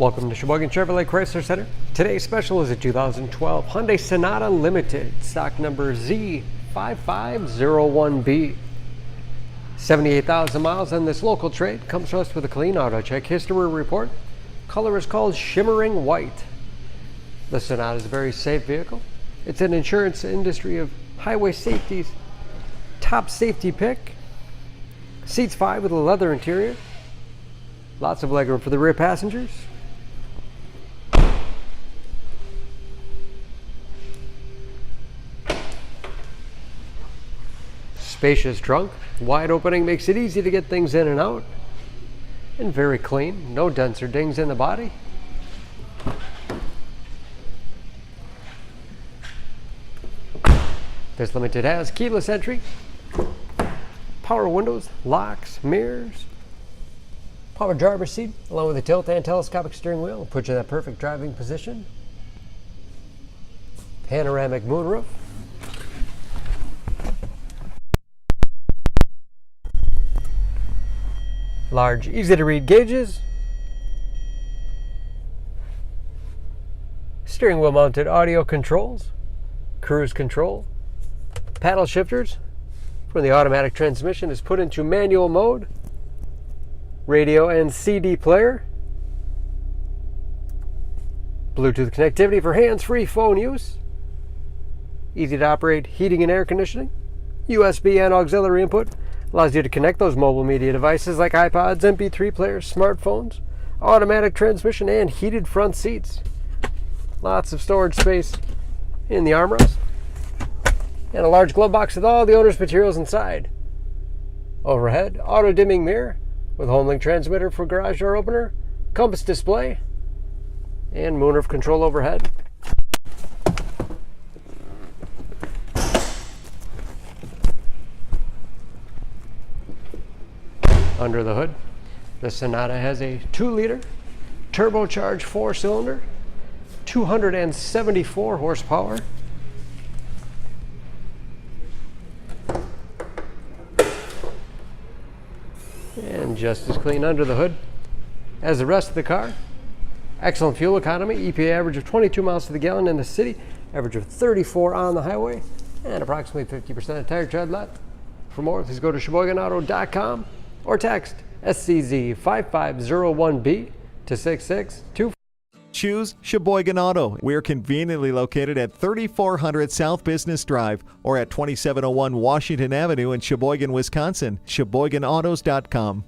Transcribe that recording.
Welcome to Sheboygan Chevrolet Chrysler Center. Today's special is a 2012 Hyundai Sonata Limited, stock number Z5501B. 78,000 miles on this local trade. Comes to us with a clean auto check history report. Color is called shimmering white. The Sonata is a very safe vehicle. It's an insurance industry of highway safety's top safety pick. Seats 5 with a leather interior. Lots of legroom for the rear passengers. Spacious trunk, wide opening makes it easy to get things in and out. And very clean, no dents or dings in the body. This Limited has keyless entry, power windows, locks, mirrors, power driver's seat, along with a tilt and telescopic steering wheel will put you in that perfect driving position. Panoramic moonroof. Large, easy-to-read gauges. Steering wheel-mounted audio controls. Cruise control. Paddle shifters. When the automatic transmission is put into manual mode. Radio and CD player. Bluetooth connectivity for hands-free phone use. Easy-to-operate heating and air conditioning. USB and auxiliary input. Allows you to connect those mobile media devices like iPods, MP3 players, smartphones, automatic transmission, and heated front seats. Lots of storage space in the armrest. And a large glove box with all the owner's materials inside. Overhead, auto-dimming mirror with HomeLink transmitter for garage door opener, compass display, and moonroof control overhead. Under the hood, the Sonata has a 2-liter turbocharged 4-cylinder, 274 horsepower. And just as clean under the hood as the rest of the car. Excellent fuel economy, EPA average of 22 miles to the gallon in the city, average of 34 on the highway, and approximately 50% of tire tread left. For more, please go to SheboyganAuto.com. or text SCZ5501B to 662. Choose Sheboygan Auto. We're conveniently located at 3400 South Business Drive or at 2701 Washington Avenue in Sheboygan, Wisconsin. SheboyganAutos.com.